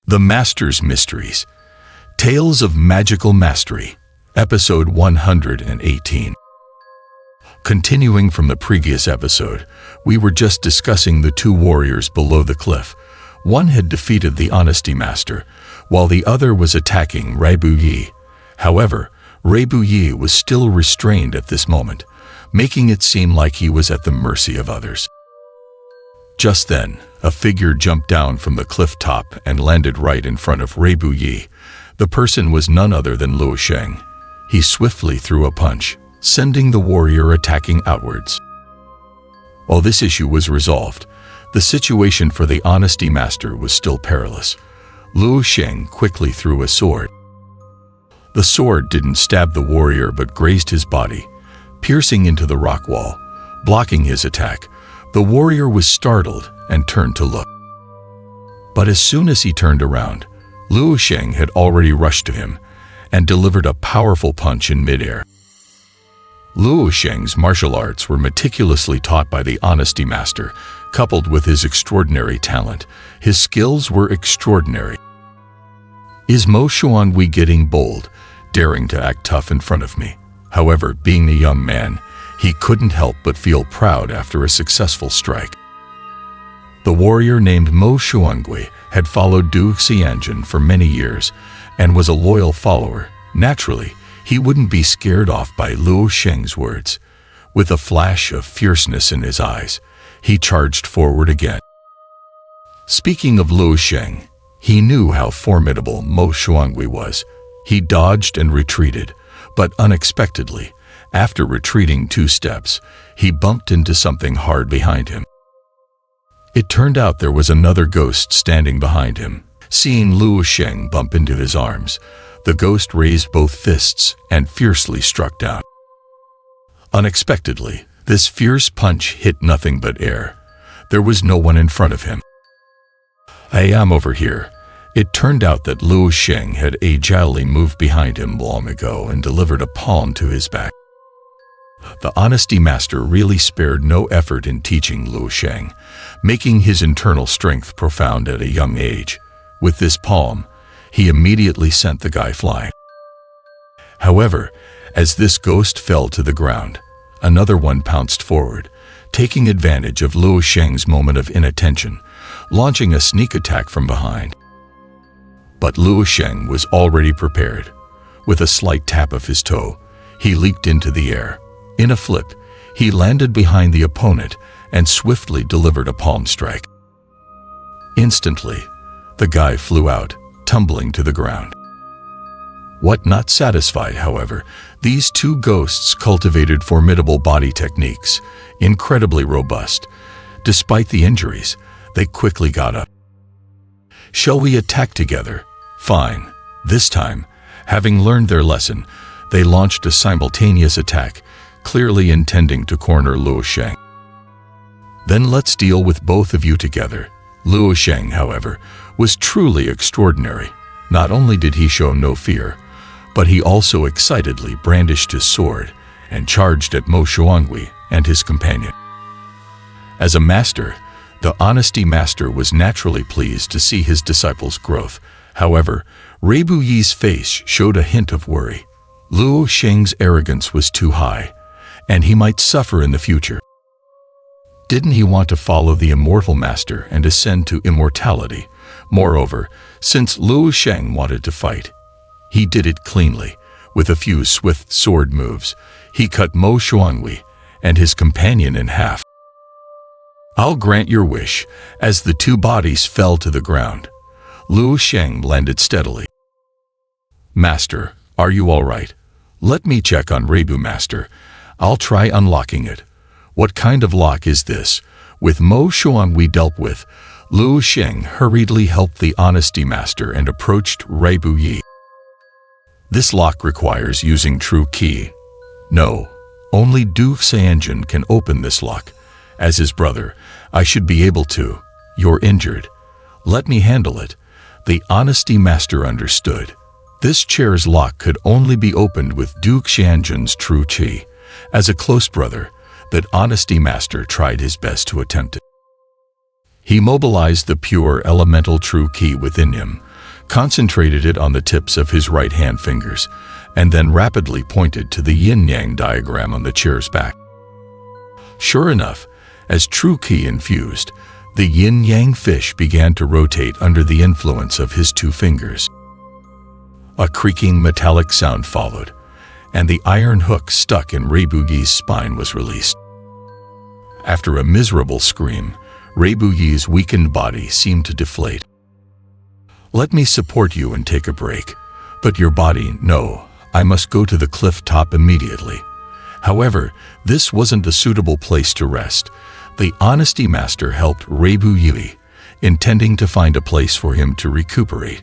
The Master's Mysteries. Tales of Magical Mastery. Episode 118. Continuing from the previous episode, we were just discussing the two warriors below the cliff. One had defeated the Honesty Master, while the other was attacking Yi. However, Yi was still restrained at this moment, making it seem like he was at the mercy of others. Just then, a figure jumped down from the cliff top and landed right in front of Yi. The person was none other than Luo Sheng. He swiftly threw a punch, sending the warrior attacking outwards. While this issue was resolved, the situation for the Honesty Master was still perilous. Luo Sheng quickly threw a sword. The sword didn't stab the warrior but grazed his body, piercing into the rock wall, blocking his attack. The warrior was startled and turned to look. But as soon as he turned around, Luo Sheng had already rushed to him and delivered a powerful punch in midair. Luo Sheng's martial arts were meticulously taught by the Honesty Master, coupled with his extraordinary talent. His skills were extraordinary. Is Mo Xuangui getting bold, daring to act tough in front of me? However, being a young man, he couldn't help but feel proud after a successful strike. The warrior named Mo Xuangui had followed Du Xianjun for many years and was a loyal follower. Naturally, he wouldn't be scared off by Luo Sheng's words. With a flash of fierceness in his eyes, he charged forward again. Speaking of Luo Sheng, he knew how formidable Mo Xuangui was. He dodged and retreated, but unexpectedly, after retreating 2 steps, he bumped into something hard behind him. It turned out there was another ghost standing behind him. Seeing Luo Sheng bump into his arms, the ghost raised both fists and fiercely struck down. Unexpectedly, this fierce punch hit nothing but air. There was no one in front of him. "I am over here." It turned out that Luo Sheng had agilely moved behind him long ago and delivered a palm to his back. The Honesty Master really spared no effort in teaching Luo Sheng, making his internal strength profound at a young age. With this palm, he immediately sent the guy flying. However, as this ghost fell to the ground, another one pounced forward, taking advantage of Luo Sheng's moment of inattention, launching a sneak attack from behind. But Luo Sheng was already prepared. With a slight tap of his toe, he leaped into the air. In a flip, he landed behind the opponent and swiftly delivered a palm strike. Instantly, the guy flew out, tumbling to the ground. Not satisfied, however, these two ghosts cultivated formidable body techniques, incredibly robust. Despite the injuries, they quickly got up. "Shall we attack together?" "Fine." This time, having learned their lesson, they launched a simultaneous attack, clearly intending to corner Luo Sheng. "Then let's deal with both of you together." Luo Sheng, however, was truly extraordinary. Not only did he show no fear, but he also excitedly brandished his sword and charged at Mo Xuangui and his companion. As a master, the Honesty Master was naturally pleased to see his disciples' growth. However, Yi's face showed a hint of worry. Luo Sheng's arrogance was too high, and he might suffer in the future. Didn't he want to follow the immortal master and ascend to immortality? Moreover, since Luo Sheng wanted to fight, he did it cleanly. With a few swift sword moves, he cut Mo Xuangui and his companion in half. "I'll grant your wish." As the two bodies fell to the ground, Luo Sheng landed steadily. "Master, are you all right? Let me check on Reibu, Master. I'll try unlocking it." "What kind of lock is this?" With Mo Xuangui dealt with, Luo Sheng hurriedly helped the Honesty Master and approached Yi. "This lock requires using true key." "No, only Du Xianjun can open this lock. As his brother, I should be able to." "You're injured. Let me handle it." The Honesty Master understood. This chair's lock could only be opened with Du Xianjun's true qi. As a close brother, the Honesty Master tried his best to attempt it. He mobilized the pure elemental true qi within him, concentrated it on the tips of his right-hand fingers, and then rapidly pointed to the yin-yang diagram on the chair's back. Sure enough, as true qi infused, the yin-yang fish began to rotate under the influence of his two fingers. A creaking metallic sound followed, and the iron hook stuck in Reibuyi's spine was released. After a miserable scream, Reibuyi's weakened body seemed to deflate. "Let me support you and take a break. But your body, no, I must go to the cliff top immediately." However, this wasn't a suitable place to rest. The honesty master helped Reibuyi, intending to find a place for him to recuperate.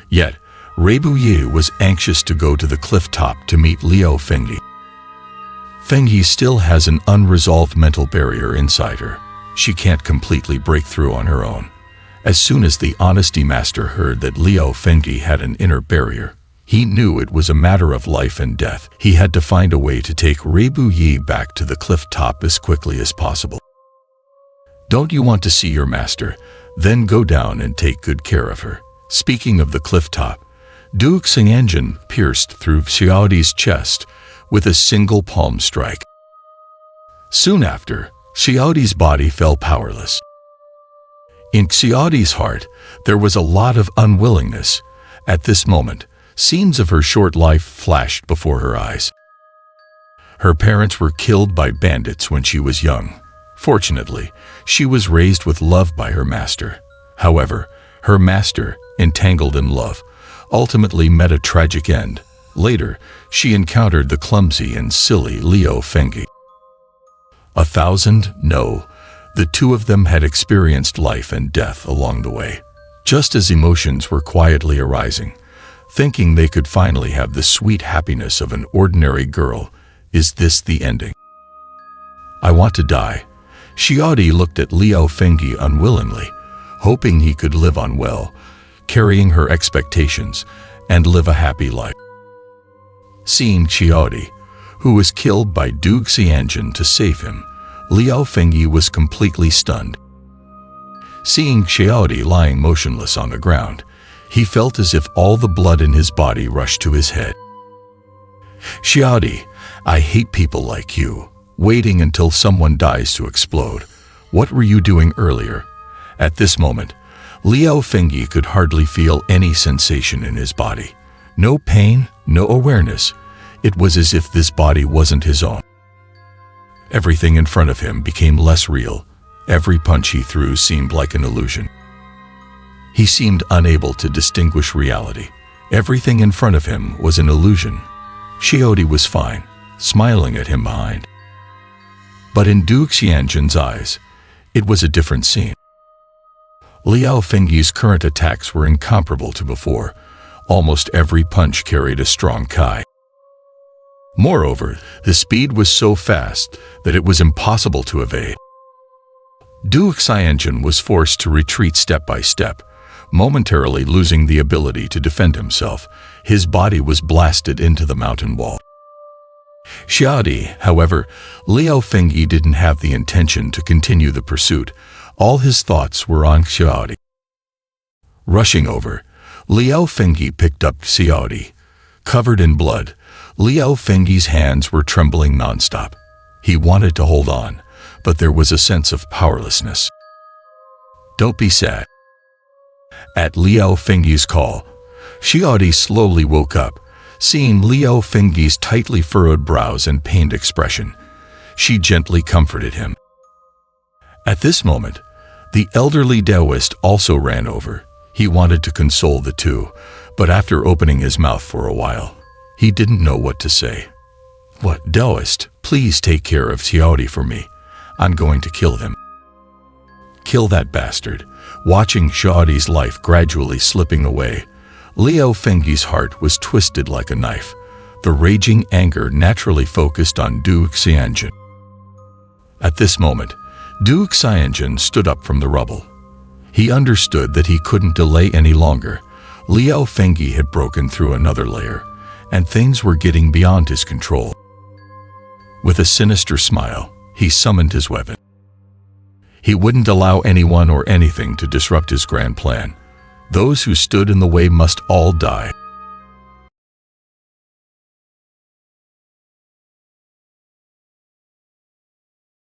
Yet, Reibuyi was anxious to go to the cliff top to meet Liu Fengyi. Fengyi still has an unresolved mental barrier inside her. She can't completely break through on her own. As soon as the honesty master heard that Liu Fengyi had an inner barrier, he knew it was a matter of life and death. He had to find a way to take Reibuyi back to the cliff top as quickly as possible. "Don't you want to see your master? Then go down and take good care of her." Speaking of the cliff top, Du Xianjun pierced through Xiaodi's chest with a single palm strike. Soon after, Xiaodi's body fell powerless. In Xiaodi's heart, there was a lot of unwillingness. At this moment, scenes of her short life flashed before her eyes. Her parents were killed by bandits when she was young. Fortunately, she was raised with love by her master. However, her master, entangled in love, ultimately met a tragic end. Later, she encountered the clumsy and silly Liu Fengyi. No, the two of them had experienced life and death along the way. Just as emotions were quietly arising, thinking they could finally have the sweet happiness of an ordinary girl, is this the ending? "I want to die." Xiaodi looked at Liu Fengyi unwillingly, hoping he could live on well, carrying her expectations, and live a happy life. Seeing Xiaodi, who was killed by Du Xianjun to save him, Liu Fengyi was completely stunned. Seeing Xiaodi lying motionless on the ground, he felt as if all the blood in his body rushed to his head. "Xiaodi, I hate people like you, waiting until someone dies to explode. What were you doing earlier?" At this moment, Liu Fengyi could hardly feel any sensation in his body. No pain, no awareness. It was as if this body wasn't his own. Everything in front of him became less real. Every punch he threw seemed like an illusion. He seemed unable to distinguish reality. Everything in front of him was an illusion. Xiaodi was fine, smiling at him behind. But in Du Xianjun's eyes, it was a different scene. Liu Fengyi's current attacks were incomparable to before. Almost every punch carried a strong kai. Moreover, the speed was so fast that it was impossible to evade. Du Xianjun was forced to retreat step by step, momentarily losing the ability to defend himself. His body was blasted into the mountain wall. Xiaodi, however, Liu Fengyi didn't have the intention to continue the pursuit. All his thoughts were on Xiaodi. Rushing over, Liu Fengyi picked up Xiaodi. Covered in blood, Liu Fengyi's hands were trembling nonstop. He wanted to hold on, but there was a sense of powerlessness. "Don't be sad." At Liu Fengyi's call, Xiaodi slowly woke up. Seeing Liu Fengyi's tightly furrowed brows and pained expression, she gently comforted him. At this moment, the elderly Taoist also ran over. He wanted to console the two, but after opening his mouth for a while, he didn't know what to say. "What, Taoist, please take care of Xiaodi for me. I'm going to kill him." "Kill that bastard." Watching Xiaodi's life gradually slipping away, Liu Fengyi's heart was twisted like a knife. The raging anger naturally focused on Du Xianjun. At this moment, Du Xianjun stood up from the rubble. He understood that he couldn't delay any longer. Liu Fengyi had broken through another layer, and things were getting beyond his control. With a sinister smile, he summoned his weapon. He wouldn't allow anyone or anything to disrupt his grand plan. Those who stood in the way must all die.